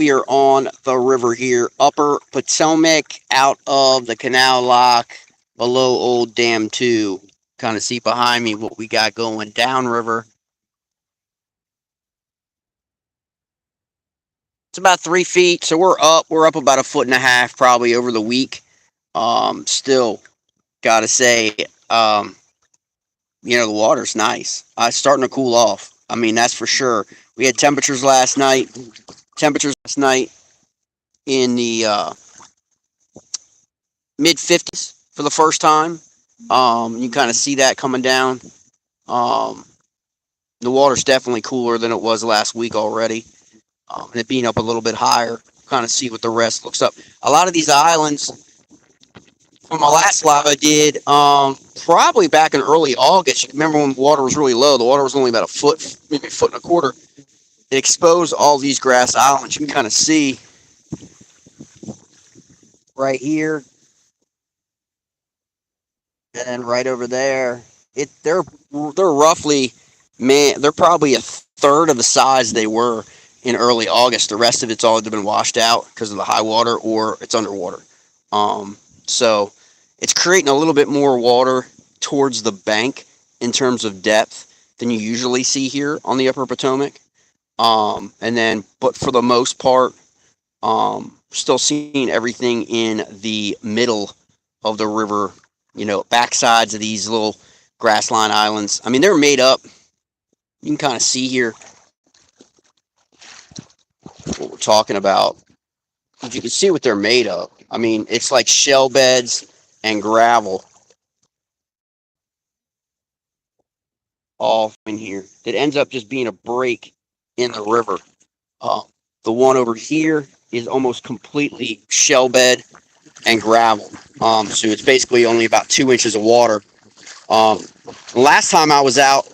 We are on the river here, Upper Potomac, out of the Canal Lock, below Old Dam 2. Kind of see behind me what we got going downriver. It's about 3 feet, so we're up. We're up about a foot and a half probably over the week. Still, gotta say, the water's nice. It's starting to cool off. I mean, that's for sure. We had temperatures last night. In the mid 50s for the first time. You kind of see that coming down. Um, the water's definitely cooler than it was last week already. And it being up a little bit higher, kind of see what the rest looks up. A lot of these islands, from my last live I did, probably back in early August. You remember when the water was really low? The water was only about a foot, maybe a foot and a quarter. It exposed all these grass islands. You can kind of see right here and then right over there. They're roughly, man, they're probably a third of the size they were in early August. The rest of it's all been washed out because of the high water or it's underwater. So it's creating a little bit more water towards the bank in terms of depth than you usually see here on the Upper Potomac. But for the most part, still seeing everything in the middle of the river, backsides of these little grassline islands. I mean, they're made up. You can kind of see here what we're talking about. You can see what they're made of. I mean, it's like shell beds and gravel all in here. It ends up just being a break in the river. Uh, the one over here is almost completely shell bed and gravel. So it's basically only about 2 inches of water. Last time I was out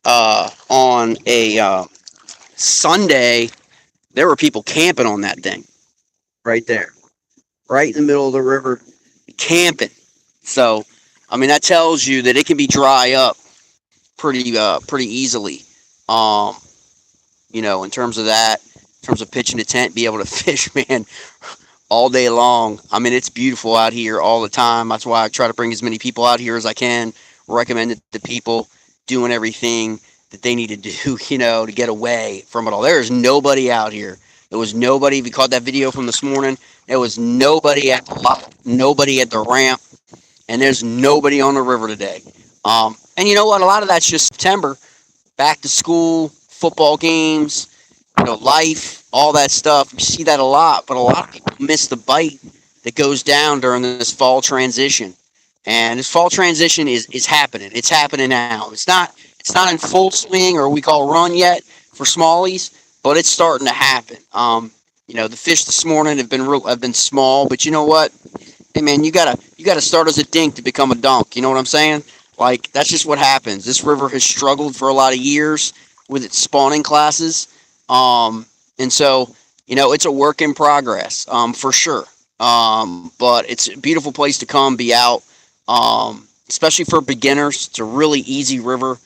on a Sunday, there were people camping on that thing right there, right in the middle of the river, camping. So, I mean, that tells you that it can be dry up pretty easily. Um, in terms of that, in terms of pitching a tent, be able to fish, man, all day long. I mean, it's beautiful out here all the time. That's why I try to bring as many people out here as I can. Recommend it to people doing everything that they need to do, to get away from it all. There is nobody out here. There was nobody. If you caught that video from this morning, there was nobody at the lot, nobody at the ramp, and there's nobody on the river today. And you know what? A lot of that's just September, back to school, football games, life, all that stuff. You see that a lot, but a lot of people miss the bite that goes down during this fall transition. And this fall transition is happening. It's happening now. It's not in full swing or we call run yet for smallies, but it's starting to happen. The fish this morning have been small, but you know what? Hey man, you gotta start as a dink to become a dunk. You know what I'm saying? Like that's just what happens. This river has struggled for a lot of years with its spawning classes. And so, it's a work in progress, for sure. But it's a beautiful place to come, be out, especially for beginners. It's a really easy river,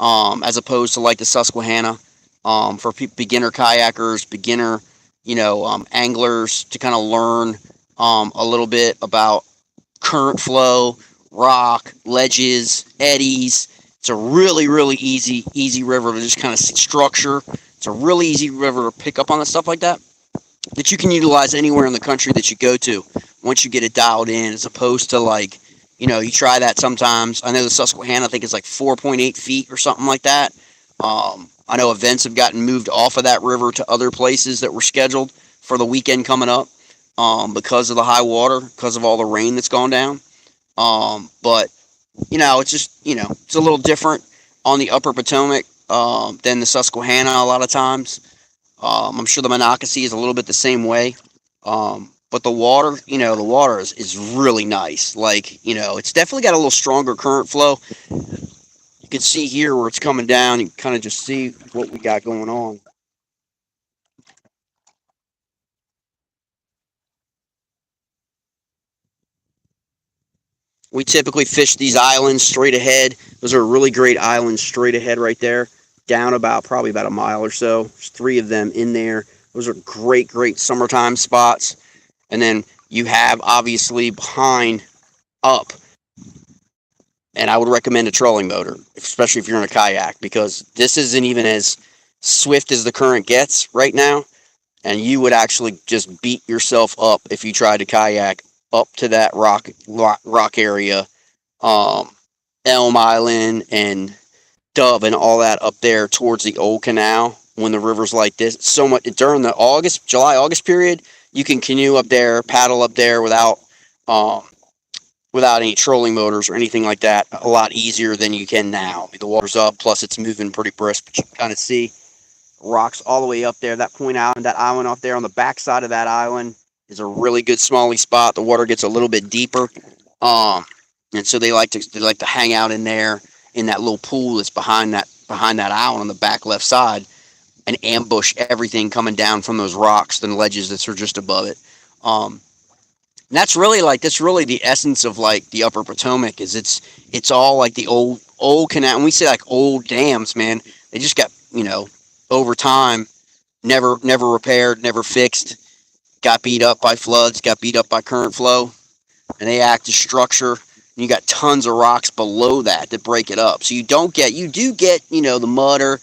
as opposed to like the Susquehanna, for beginner kayakers, beginner, anglers to kind of learn, a little bit about current flow, rock, ledges, eddies. It's a really, really easy river to just kind of structure. It's a really easy river to pick up on the stuff like that you can utilize anywhere in the country that you go to once you get it dialed in, as opposed to like, you try that sometimes. I know the Susquehanna, I think it's like 4.8 feet or something like that. I know events have gotten moved off of that river to other places that were scheduled for the weekend coming up, because of the high water, because of all the rain that's gone down. But it's just, it's a little different on the Upper Potomac than the Susquehanna a lot of times. I'm sure the Monocacy is a little bit the same way. But the water, the water is really nice. Like, it's definitely got a little stronger current flow. You can see here where it's coming down. You can kind of just see what we got going on. We typically fish these islands straight ahead. Those are really great islands straight ahead right there. Down probably about a mile or so. There's 3 of them in there. Those are great, great summertime spots. And then you have obviously behind up, and I would recommend a trolling motor, especially if you're in a kayak, because this isn't even as swift as the current gets right now. And you would actually just beat yourself up if you tried to kayak up to that rock area, um, Elm Island and Dove and all that up there towards the old canal when the river's like this. So much during the July August period, you can canoe up there, paddle up there um, without any trolling motors or anything like that. A lot easier than you can now. The water's up, plus it's moving pretty brisk, but you can kind of see rocks all the way up there. That point island, that island off there on the back side of that island is a really good smally spot. The water gets a little bit deeper, um, and so they like to hang out in there in that little pool that's behind that island on the back left side and ambush everything coming down from those rocks and ledges that are just above it. Um, and that's really the essence of like the Upper Potomac is it's all like the old canal. And we say like old dams, man. They just got over time never repaired, never fixed, got beat up by floods, got beat up by current flow, and they act as structure. And you got tons of rocks below that break it up. So you do get the mudder,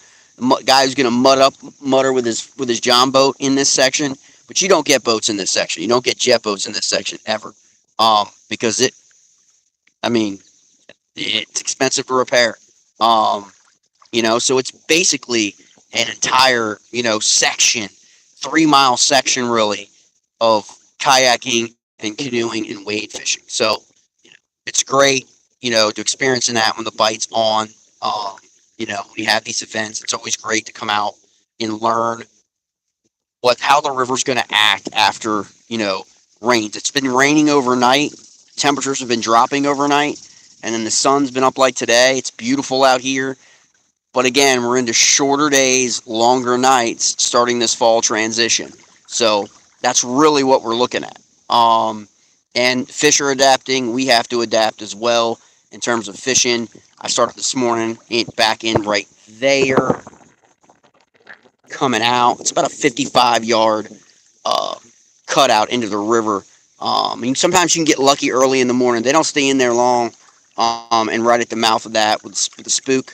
guy who's going to mutter with his John boat in this section, but you don't get boats in this section. You don't get jet boats in this section ever, because I mean, it's expensive to repair. Um, so it's basically an entire section, 3 mile section really of kayaking and canoeing and wade fishing. So it's great, to experience that when the bite's on. We have these events. It's always great to come out and learn how the river's going to act after rains. It's been raining overnight. Temperatures have been dropping overnight, and then the sun's been up like today. It's beautiful out here. But again, we're into shorter days, longer nights starting this fall transition. So that's really what we're looking at. And fish are adapting. We have to adapt as well in terms of fishing. I started this morning back in right there, coming out. It's about a 55-yard cutout into the river. And sometimes you can get lucky early in the morning. They don't stay in there long. And right at the mouth of that with the spook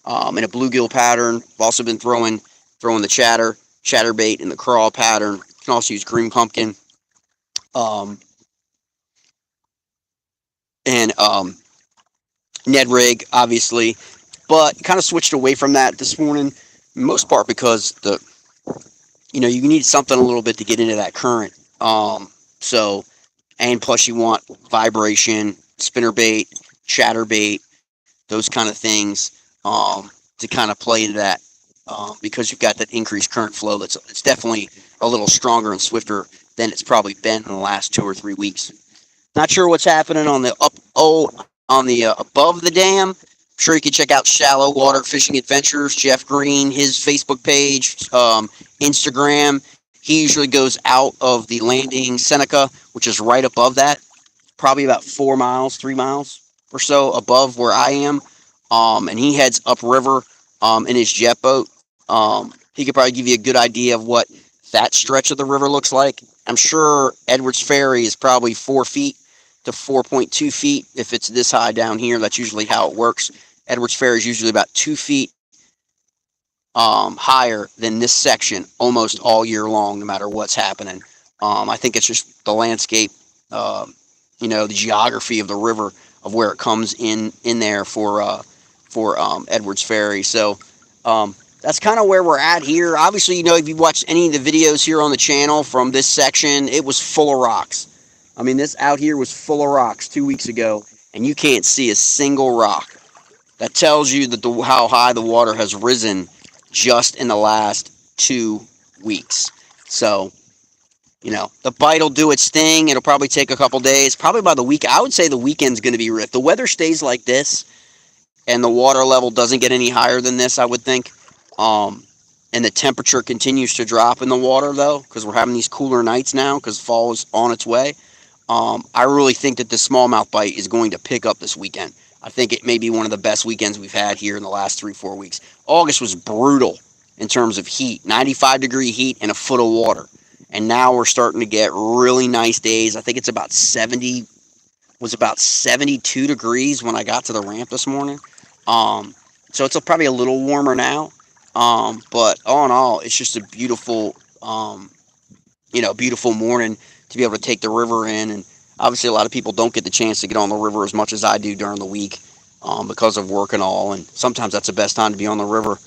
and a bluegill pattern. I've also been throwing the chatterbait and the crawl pattern. You can also use green pumpkin. And Ned rig, obviously, but kind of switched away from that this morning, most part because you need something a little bit to get into that current. So, and plus you want vibration, spinnerbait, chatterbait, those kind of things to kind of play into that because you've got that increased current flow. It's definitely a little stronger and swifter than it's probably been in the last 2 or 3 weeks. Not sure what's happening on the above the dam. I'm sure you can check out Shallow Water Fishing Adventures, Jeff Green, his Facebook page, Instagram. He usually goes out of the landing Seneca, which is right above that, probably about 4 miles, 3 miles or so above where I am. And he heads upriver in his jet boat. He could probably give you a good idea of what that stretch of the river looks like. I'm sure Edwards Ferry is probably 4 feet to 4.2 feet. If it's this high down here, that's usually how it works. Edwards Ferry is usually about 2 feet higher than this section almost all year long, no matter what's happening. I think it's just the landscape, the geography of the river of where it comes in there for Edwards Ferry. So that's kind of where we're at here. Obviously, if you've watched any of the videos here on the channel from this section, it was full of rocks. I mean, this out here was full of rocks 2 weeks ago, and you can't see a single rock. That tells you that how high the water has risen just in the last 2 weeks. So, the bite will do its thing. It'll probably take a couple days. Probably by the week, I would say the weekend's going to be ripped. The weather stays like this, and the water level doesn't get any higher than this, I would think. And the temperature continues to drop in the water, though, because we're having these cooler nights now because fall is on its way. I really think that the smallmouth bite is going to pick up this weekend. I think it may be one of the best weekends we've had here in the last 3-4 weeks. August was brutal. in terms of heat, 95-degree heat and a foot of water. And now we're starting to get really nice days. I think it's about 70, was about 72 degrees when I got to the ramp this morning. Um, so it's probably a little warmer now. But all in all, it's just a beautiful, beautiful morning to be able to take the river in. And obviously, a lot of people don't get the chance to get on the river as much as I do during the week because of work and all. And sometimes that's the best time to be on the river.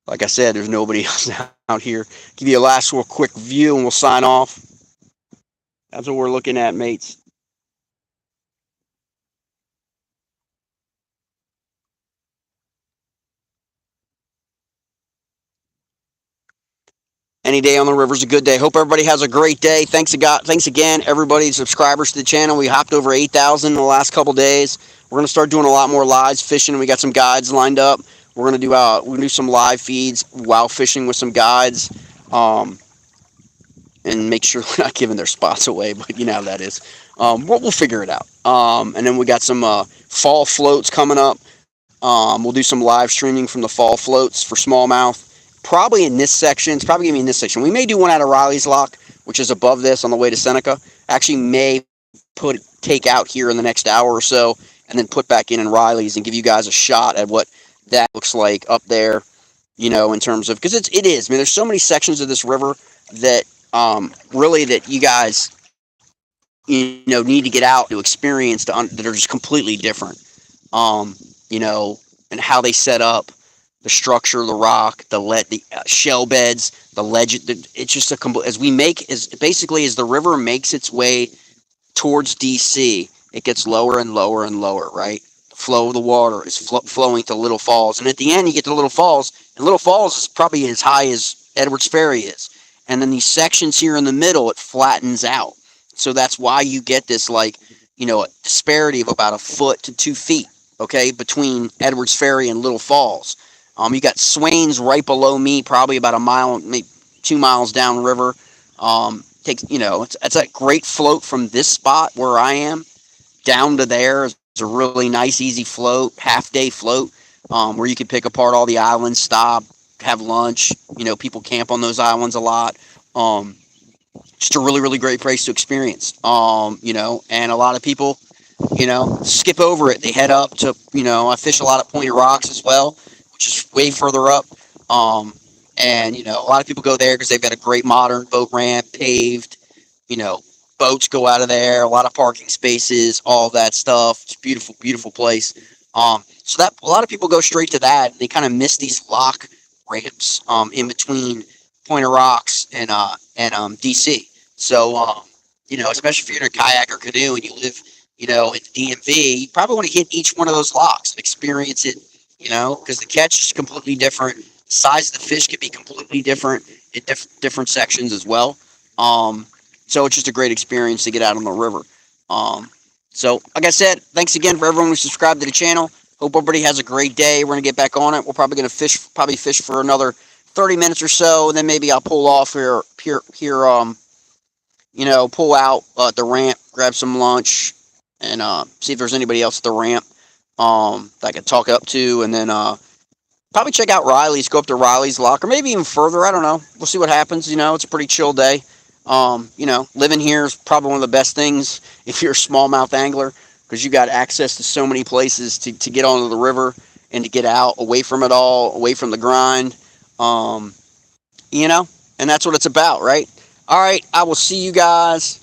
Like I said, there's nobody else out here. Give you a last real quick view and we'll sign off. That's what we're looking at, mates. Any day on the river is a good day. Hope everybody has a great day. Thanks again, everybody, subscribers to the channel. We hopped over 8,000 in the last couple days. We're gonna start doing a lot more lives fishing. We got some guides lined up. We're gonna do some live feeds while fishing with some guides, and make sure we're not giving their spots away. But you know how that is. We'll figure it out. And then we got some fall floats coming up. We'll do some live streaming from the fall floats for smallmouth. Probably in this section. It's probably going to be in this section. We may do one out of Riley's Lock, which is above this on the way to Seneca. Actually, may take out here in the next hour or so, and then put back in Riley's and give you guys a shot at what that looks like up there. In terms of, because it is. I mean, there's so many sections of this river that really that you guys need to get out to experience that are just completely different. um, and how they set up the structure, the rock, the shell beds, the ledge. It's just as basically as the river makes its way towards DC, it gets lower and lower and lower, right? The flow of the water is flowing to Little Falls. And at the end, you get to Little Falls, and Little Falls is probably as high as Edwards Ferry is. And then these sections here in the middle, it flattens out. So that's why you get this, a disparity of about a foot to 2 feet, okay, between Edwards Ferry and Little Falls. You got Swains right below me, probably about a mile, maybe 2 miles downriver. It's a great float from this spot where I am down to there. It's a really nice, easy float, half-day float, where you can pick apart all the islands, stop, have lunch. People camp on those islands a lot. Just a really, really great place to experience. And a lot of people, skip over it. They head up to, I fish a lot of Pointed Rocks as well, which is way further up. And a lot of people go there because they've got a great modern boat ramp, paved. You know, Boats go out of there. A lot of parking spaces, all that stuff. It's a beautiful, beautiful place. So that a lot of people go straight to that. They kind of miss these lock ramps in between Pointer Rocks and DC. So especially if you're in a kayak or canoe and you live in the DMV, you probably want to hit each one of those locks, experience it. Because the catch is completely different. The size of the fish could be completely different in different sections as well. So it's just a great experience to get out on the river. So like I said, thanks again for everyone who subscribed to the channel. Hope everybody has a great day. We're gonna get back on it. We're probably gonna fish for another 30 minutes or so, and then maybe I'll pull off here, pull out the ramp, grab some lunch, and see if there's anybody else at the ramp that I could talk up to, and then probably check out Riley's, go up to Riley's Lock, or maybe even further. I don't know. We'll see what happens. It's a pretty chill day. Living here is probably one of the best things if you're a smallmouth angler, because you got access to so many places to get onto the river and to get out away from it all, away from the grind. And that's what it's about, right? All right, I will see you guys